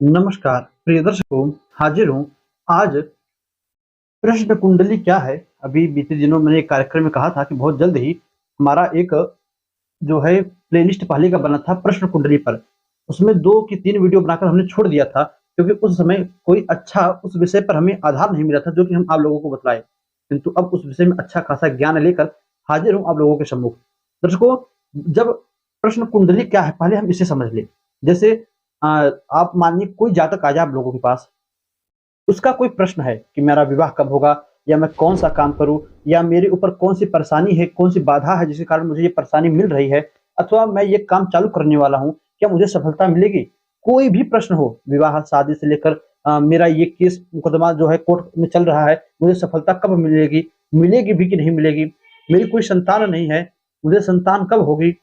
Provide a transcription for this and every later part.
नमस्कार प्रिय दर्शकों, हाजिर हूँ आज। प्रश्न कुंडली क्या है? अभी बीते दिनों मैंने एक कार्यक्रम में कहा था कि बहुत जल्द ही हमारा एक जो है प्लेलिस्ट पहले का बना था प्रश्न कुंडली पर। उसमें 2 की 3 वीडियो बनाकर हमने छोड़ दिया था, क्योंकि उस समय कोई अच्छा उस विषय पर हमें आधार नहीं मिला था जो कि हम आप लोगों को बतलाएँ। किंतु अब उस विषय में अच्छा खासा ज्ञान लेकर हाजिर हूँ आप लोगों के सम्मुख। दर्शकों, जब प्रश्न कुंडली क्या है पहले हम इसे समझ लें। जैसे अ, आप मानिए कोई जातक आ जाए आप लोगों के पास, उसका कोई प्रश्न है कि मेरा विवाह कब होगा, या मैं कौन-सा काम करूँ, या मेरे ऊपर कौन-सी परेशानी है, कौन-सी बाधा है जिसके कारण मुझे ये परेशानी मिल रही है, अथवा मैं ये काम चालू करने वाला हूँ, क्या मुझे सफलता मिलेगी? कोई भी प्रश्न हो, विवाह शादी से लेकर मेरा ये केस मुकदमा जो है कोर्ट में चल रहा है, मुझे सफलता कब मिलेगी? मिलेगी भी कि नहीं मिलेगी? मेरी कोई संतान नहीं है, मुझे संतान कब होगी?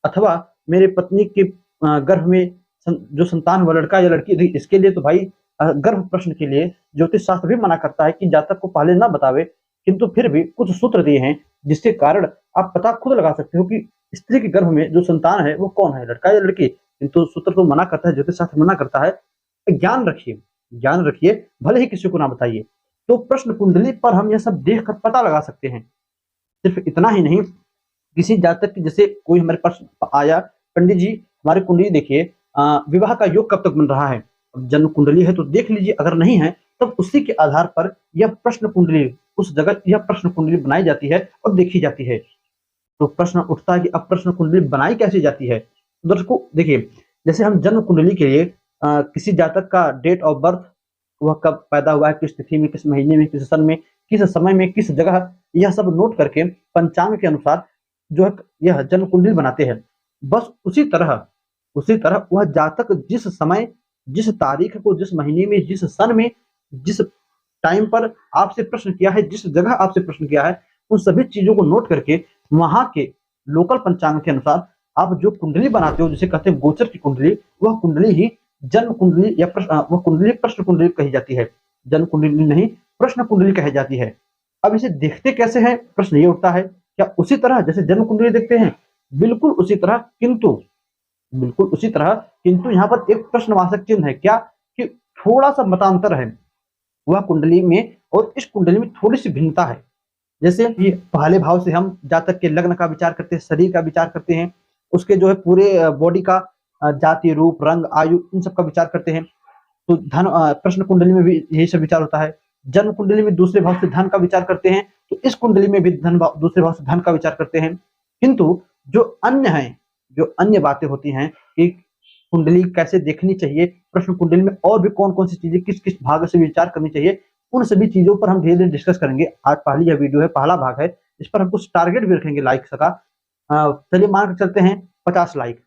अथवा मेरी पत्नी के गर्भ में जो संतान हुआ लड़का या लड़की थी, इसके लिए तो भाई गर्भ प्रश्न के लिए ज्योतिष शास्त्र भी मना करता है कि जातक को पहले ना बतावे, किंतु फिर भी कुछ सूत्र दिए हैं जिसके कारण आप पता खुद लगा सकते हो कि स्त्री के गर्भ में जो संतान है वो कौन है, लड़का या लड़की। किंतु सूत्र तो मना करता है, ज्योतिष शास्त्र मना करता है। ज्ञान रखिए, ज्ञान रखिए, भले ही किसी को ना बताइए। तो प्रश्न कुंडली पर हम यह सब देख कर पता लगा सकते हैं। सिर्फ इतना ही नहीं, किसी जातक की जैसे कोई हमारे पास आया, पंडित जी हमारी कुंडली देखिए, विवाह का योग कब तक बन रहा है? अब जन्म कुंडली है तो देख लीजिए, अगर नहीं है तब उसी के आधार पर यह प्रश्न कुंडली उस जगह यह प्रश्न कुंडली बनाई जाती है और देखी जाती है। तो प्रश्न उठता है कि अब प्रश्न कुंडली बनाई कैसे जाती है? तो दर्शकों देखिए, जैसे हम जन्म कुंडली के लिए किसी जातक का डेट ऑफ बर्थ, वह कब पैदा हुआ है, किस तिथि में, किस महीने में, किस सन में, किस समय में, किस जगह, यह सब नोट करके पंचांग के अनुसार जो है यह जन्म कुंडली बनाते हैं। बस उसी तरह वह जातक जिस समय, जिस तारीख को, जिस महीने में, जिस सन में, जिस टाइम पर आपसे प्रश्न किया है, जिस जगह आपसे प्रश्न किया है, उन सभी चीज़ों को नोट करके वहाँ के लोकल पंचांग के अनुसार आप जो कुंडली बनाते हो, जिसे कहते हैं गोचर की कुंडली, वह कुंडली ही जन्म कुंडली या वह कुंडली प्रश्न कुंडली कही जाती है। जन्म कुंडली नहीं, प्रश्न कुंडली कही जाती है। अब इसे देखते कैसे हैं? प्रश्न ये उठता है, क्या उसी तरह जैसे जन्म कुंडली देखते हैं? बिल्कुल उसी तरह, बिल्कुल उसी तरह, किंतु यहाँ पर एक प्रश्नवाचक चिन्ह है। क्या? कि थोड़ा-सा मतांतर है वह कुंडली में और इस कुंडली में थोड़ी-सी भिन्नता है। जैसे ये पहले भाव से हम जातक के लग्न का विचार करते हैं, शरीर का विचार करते हैं, उसके जो है पूरे बॉडी का जाति, रूप, रंग, आयु, इन सब का विचार करते हैं। तो प्रश्न कुंडली में भी यही सब विचार होता है। जन्म कुंडली में दूसरे भाव से धन का विचार करते हैं, तो इस कुंडली में भी दूसरे भाव से धन का विचार करते हैं। किंतु जो अन्य हैं, जो अन्य बातें होती हैं कि कुंडली कैसे देखनी चाहिए, प्रश्न कुंडली में और भी कौन-कौन सी चीज़ें किस-किस भाग से विचार करनी चाहिए, उन सभी चीज़ों पर हम धीरे-धीरे डिस्कस करेंगे। आज पहली यह वीडियो है, पहला भाग है। इस पर हम कुछ टारगेट भी रखेंगे लाइक्स का। चलिए मान के चलते हैं 50 लाइक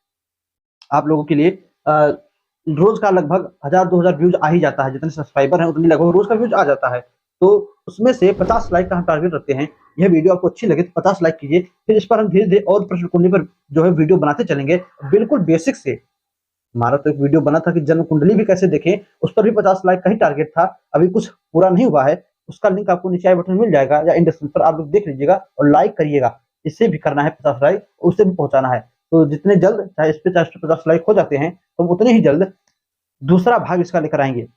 आप लोगों के लिए। रोज़ का लगभग 1000-2000 व्यूज़ आ ही जाता है, जितने सब्सक्राइबर हैं उतनी लगभग रोज़ का व्यूज़ आ जाता है। तो उसमें से 50 लाइक का हम टारगेट रखते हैं। यह वीडियो आपको अच्छी लगे तो 50 लाइक कीजिए, फिर इस पर हम धीरे-धीरे और प्रश्न कुंडली पर जो है वीडियो बनाते चलेंगे, बिल्कुल बेसिक से। हमारा तो एक वीडियो बना था कि जन्म कुंडली भी कैसे देखें, उस पर भी 50 लाइक का ही टारगेट था। अभी कुछ पूरा नहीं हुआ है, उसका लिंक आपको नीचे आई बटन में मिल जाएगा या इन डिस्क्रिप्शन पर, आप लोग देख लीजिएगा और लाइक करिएगा। इससे भी करना है 50 लाइक, उससे भी पहुँचाना है। तो जितने जल्द चाहे इस पे चाहे उस पे 50 लाइक हो जाते हैं, तो उतने ही जल्द दूसरा भाग इसका लेकर आएँगे।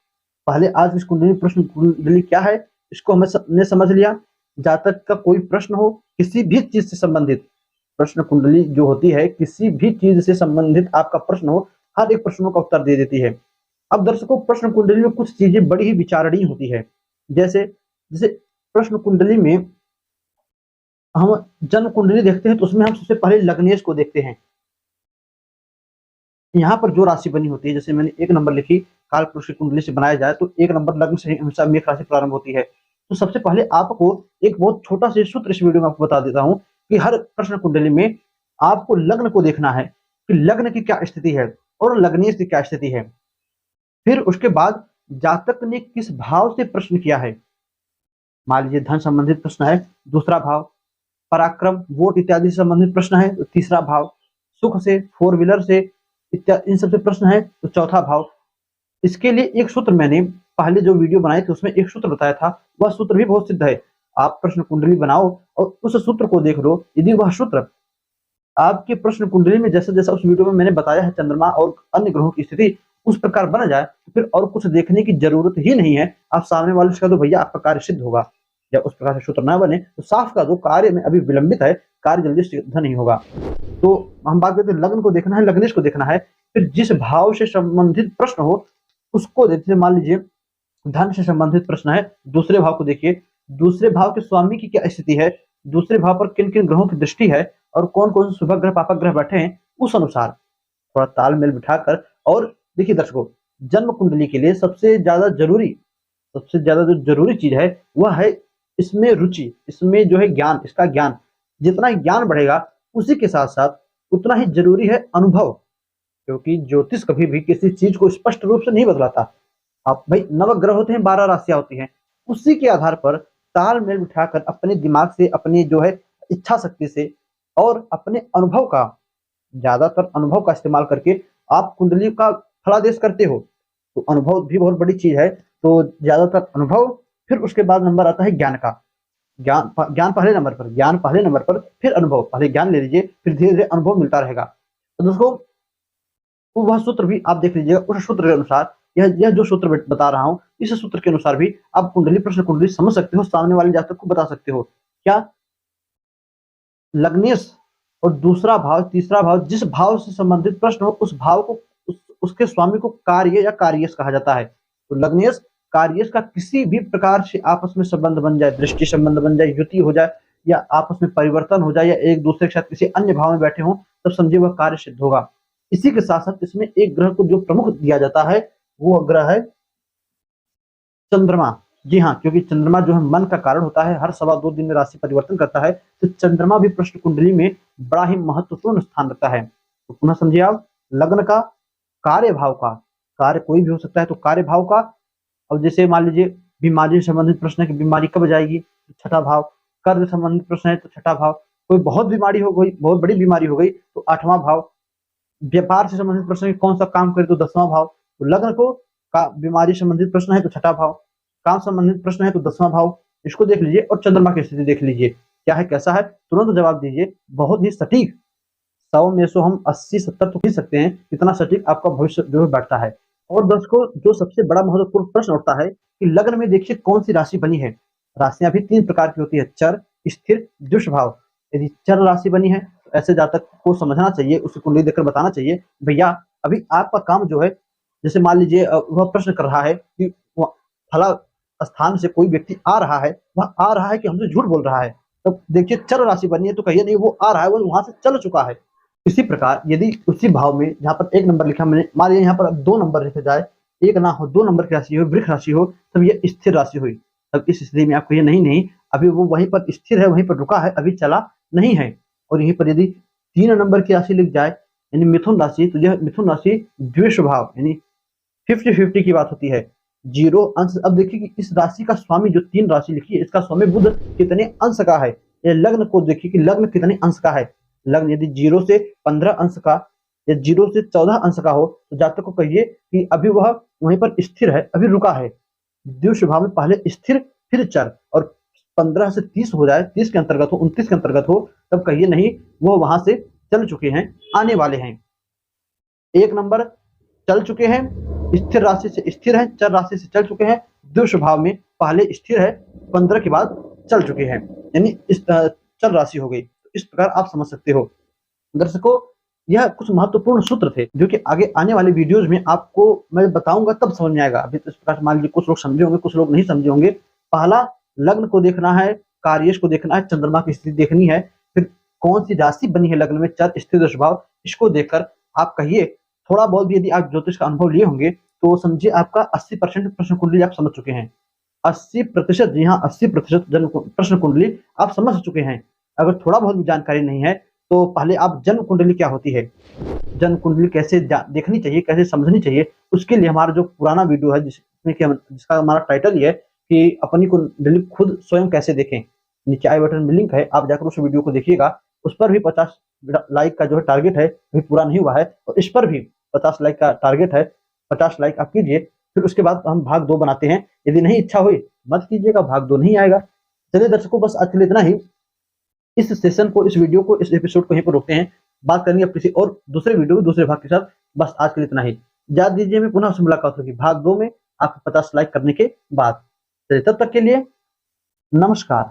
पहले आज इस कुंडली प्रश्न कुंडली क्या है, इसको हमने समझ लिया। जातक का कोई प्रश्न हो, किसी भी चीज़ से संबंधित, प्रश्न कुंडली जो होती है, किसी भी चीज़ से संबंधित आपका प्रश्न हो, हर एक प्रश्नों का उत्तर दे देती है। अब दर्शकों, प्रश्न कुंडली में कुछ चीज़ें बड़ी ही विचारणीय होती है। जैसे जैसे प्रश्न कुंडली में हम जन्म कुंडली देखते हैं तो उसमें हम सबसे पहले लग्नेश को देखते हैं। यहाँ पर जो राशि बनी होती है, जैसे मैंने 1 नंबर लिखी, कालपुरुष की कुंडली से बनाया जाए तो 1 नंबर लग्न से हमेशा मेष राशि प्रारंभ होती है। तो सबसे पहले आपको एक बहुत छोटा-सा सूत्र इस वीडियो में आपको बता देता हूँ कि हर प्रश्न कुंडली में आपको लग्न को देखना है कि लग्न की क्या स्थिति है और लग्नेश की क्या स्थिति है। फिर उसके बाद जातक ने किस भाव से प्रश्न किया है। मान लीजिए धन संबंधित प्रश्न है, दूसरा भाव, पराक्रम, वोट इत्यादि से संबंधित प्रश्न है तो तीसरा भाव, सुख से, फोर व्हीलर से इन सब से प्रश्न है तो चौथा भाव। इसके लिए एक सूत्र मैंने पहले जो वीडियो बनाए थे उसमें एक सूत्र बताया था, वह सूत्र भी बहुत सिद्ध है। आप प्रश्न कुंडली बनाओ और उस सूत्र को देख लो। यदि वह सूत्र आपके प्रश्न कुंडली में जैसा-जैसा उस वीडियो में मैंने बताया है, चंद्रमा और अन्य ग्रहों की स्थिति उस प्रकार बना जाए तो फिर और कुछ देखने की जरूरत ही नहीं है। आप सामने वाले से कह दो भैया आपका कार्य सिद्ध होगा। जब उस प्रकार से सूत्र ना बने तो साफ कह दो कार्य में अभी विलंबित है, कार्य जल्दी सिद्ध नहीं होगा। तो हम बात करते हैं लग्न को देखना है, लग्नेश को देखना है, फिर जिस भाव से संबंधित प्रश्न हो उसको देखते। मान लीजिए धन से संबंधित प्रश्न है, दूसरे भाव को देखिए, दूसरे भाव के स्वामी की क्या स्थिति है, दूसरे भाव पर किन किन ग्रहों की दृष्टि है और कौन कौन से शुभ ग्रह पापक ग्रह बैठे हैं, उस अनुसार थोड़ा तालमेल बिठाकर। और देखिए दर्शकों, जन्म कुंडली के लिए सबसे ज्यादा जो जरूरी चीज है वह है इसमें रुचि, इसमें जो है ज्ञान, इसका ज्ञान। जितना ज्ञान बढ़ेगा उसी के साथ साथ उतना ही जरूरी है अनुभव, क्योंकि ज्योतिष कभी भी किसी चीज को स्पष्ट रूप से नहीं बतलाता। अब भाई नवग्रह होते हैं, 12 राशियां होती हैं, उसी के आधार पर तालमेल बिठाकर अपने दिमाग से, अपने जो है इच्छा शक्ति से और अपने अनुभव का, ज्यादातर अनुभव का इस्तेमाल करके आप कुंडली का फलादेश करते हो। तो अनुभव भी बहुत बड़ी चीज है, तो ज्यादातर अनुभव, फिर उसके बाद नंबर आता है ज्ञान का। ज्ञान पहले नंबर पर, ज्ञान पहले नंबर पर, फिर अनुभव। पहले ज्ञान ले लीजिए, फिर धीरे धीरे अनुभव मिलता रहेगा। तो दोस्तों वह सूत्र भी आप देख लीजिएगा, उस सूत्र के अनुसार यह जो सूत्र बता रहा हूँ, इस सूत्र के अनुसार भी आप कुंडली, प्रश्न कुंडली समझ सकते हो, सामने वाले जातक को बता सकते हो। क्या लग्नेश और दूसरा भाव, तीसरा भाव, जिस भाव से संबंधित प्रश्न हो उस भाव को, उसके स्वामी को कार्य या कार्येश कहा जाता है। तो लग्नेश कार्येश का किसी भी प्रकार से आपस में संबंध बन जाए, दृष्टि संबंध बन जाए, युति हो जाए, या आपस में परिवर्तन हो जाए, या एक दूसरे के साथ किसी अन्य भाव में बैठे हों, तब समझिए वह कार्य सिद्ध होगा। इसी के साथ साथ इसमें एक ग्रह को जो प्रमुख दिया जाता है वो ग्रह है चंद्रमा। जी हाँ, क्योंकि चंद्रमा जो है मन का कारण होता है, हर 2.25 दिन में राशि परिवर्तन करता है, तो चंद्रमा भी प्रश्न कुंडली में बड़ा ही महत्वपूर्ण स्थान रखता है। तो पुनः समझिए आप, लग्न का, कार्य भाव का, कार्य कोई भी हो सकता है, तो कार्य भाव का। अब जैसे मान लीजिए बीमारी से संबंधित प्रश्न है कि बीमारी कब जाएगी, तो छठा भाव। कर्ज से संबंधित प्रश्न है तो छठा भाव। कोई बहुत बीमारी हो गई, बहुत बड़ी बीमारी हो गई, तो 8वां भाव। व्यापार से संबंधित प्रश्न है कौन सा काम करे, तो 10वां भाव। तो लग्न को का बीमारी संबंधित प्रश्न है तो छठा भाव, काम संबंधित प्रश्न है तो 10वां भाव। इसको देख लीजिए और चंद्रमा की स्थिति देख लीजिए क्या है, कैसा है, तुरंत जवाब दीजिए। बहुत ही सटीक, 100 में से हम 80-70 तो कह सकते हैं, इतना सटीक आपका भविष्य जो है बैठता है। और दोस्तों जो सबसे बड़ा महत्वपूर्ण प्रश्न उठता है कि लग्न में देखिए कौन सी राशि बनी है। राशियां भी 3 प्रकार की होती है, चर, स्थिर, दुष्भाव। यदि चर राशि बनी है तो ऐसे जातक को समझना चाहिए, उसकी कुंडली देखकर बताना चाहिए भैया अभी आपका काम जो है, जैसे मान लीजिए वह प्रश्न कर रहा है कि फला स्थान से कोई व्यक्ति आ रहा है, वह आ रहा है कि हमसे झूठ बोल रहा है, तब देखिए चर राशि बनी है तो कहिए नहीं वो आ रहा है, वो वहां से चल चुका है। इसी प्रकार यदि उसी भाव में जहाँ पर 1 नंबर लिखा मैंने, मान लीजिए यहाँ पर 2 नंबर लिखे जाए, 1 ना हो, 2 नंबर की राशि हो, वृक्ष राशि हो, तब ये स्थिर राशि हुई। तब इस स्थिति में आप कहिए नहीं अभी वो वहीं पर स्थिर है, वहीं पर रुका है, अभी चला नहीं है। और यहीं पर यदि 3 नंबर की राशि लिख जाए यानी मिथुन राशि, तो यह मिथुन राशि द्वेष भाव यानी 50-50 की बात होती है, 0 अंश। अब देखिए कि इस राशि का स्वामी, जो 3 राशि लिखी है, इसका स्वामी बुध कितने अंश का है। ये लग्न को देखिए कि लग्न कितने अंश का है। लग्न यदि 0 से 15 अंश का या 0 से 14 अंश का हो तो जातक को कहिए कि अभी वह वहीं पर स्थिर है, अभी रुका है। द्वितीय भाव में पहले स्थिर फिर चर, और 15 से 30 हो जाए, 30 के अंतर्गत हो, 29 के अंतर्गत हो, तब कहिए नहीं वो वहां से चल चुके हैं, आने वाले हैं। 1 नंबर चल चुके हैं, स्थिर राशि से स्थिर है, चर राशि से चल चुके हैं, द्वितीय भाव में पहले स्थिर है, 15 के बाद चल चुके हैं, यानी इस चल राशि हो गई। इस प्रकार आप समझ सकते हो। दर्शकों यह कुछ महत्वपूर्ण सूत्र थे जो कि आगे आने वाले वीडियोज में आपको मैं बताऊंगा, तब समझ में आएगा। अभी तो इस प्रकार मान लीजिए कुछ लोग समझे होंगे, कुछ लोग नहीं समझे होंगे। पहला लग्न को देखना है, कार्येश को देखना है, चंद्रमा की स्थिति देखनी है, फिर कौन सी राशि बनी है लग्न में, चर, स्थिर, स्वभाव, इसको देखकर आप कहिए। थोड़ा बहुत भी यदि आप ज्योतिष का अनुभव लिए होंगे तो समझिए आपका 80% प्रश्न कुंडली आप समझ चुके हैं। 80%, जी हाँ 80% प्रश्न कुंडली आप समझ चुके हैं। अगर थोड़ा बहुत भी जानकारी नहीं है तो पहले आप जन्म कुंडली क्या होती है, जन्म कुंडली कैसे देखनी चाहिए, कैसे समझनी चाहिए, उसके लिए हमारा जो पुराना वीडियो है जिसमें कि जिसका हमारा टाइटल ये है कि अपनी कुंडली खुद स्वयं कैसे देखें, नीचे आई बटन में लिंक है, आप जाकर उस वीडियो को देखिएगा। उस पर भी 50 लाइक का जो है टारगेट है अभी पूरा नहीं हुआ है, और इस पर भी 50 लाइक का टारगेट है, 50 लाइक आप कीजिए। फिर उसके बाद हम भाग 2 बनाते हैं। यदि नहीं इच्छा हुई मत कीजिएगा, भाग 2 नहीं आएगा। चलिए दर्शकों बस आज के लिए इतना ही। इस सेशन को, इस वीडियो को, इस एपिसोड को यहीं पर रोकते हैं। बात करेंगे अब किसी और दूसरे वीडियो दूसरे भाग के साथ। बस आज के लिए इतना ही। इजाज़त दीजिए, हमें पुनः से मुलाकात होगी भाग 2 में आपको 50 लाइक करने के बाद। चलिए तब तक के लिए नमस्कार।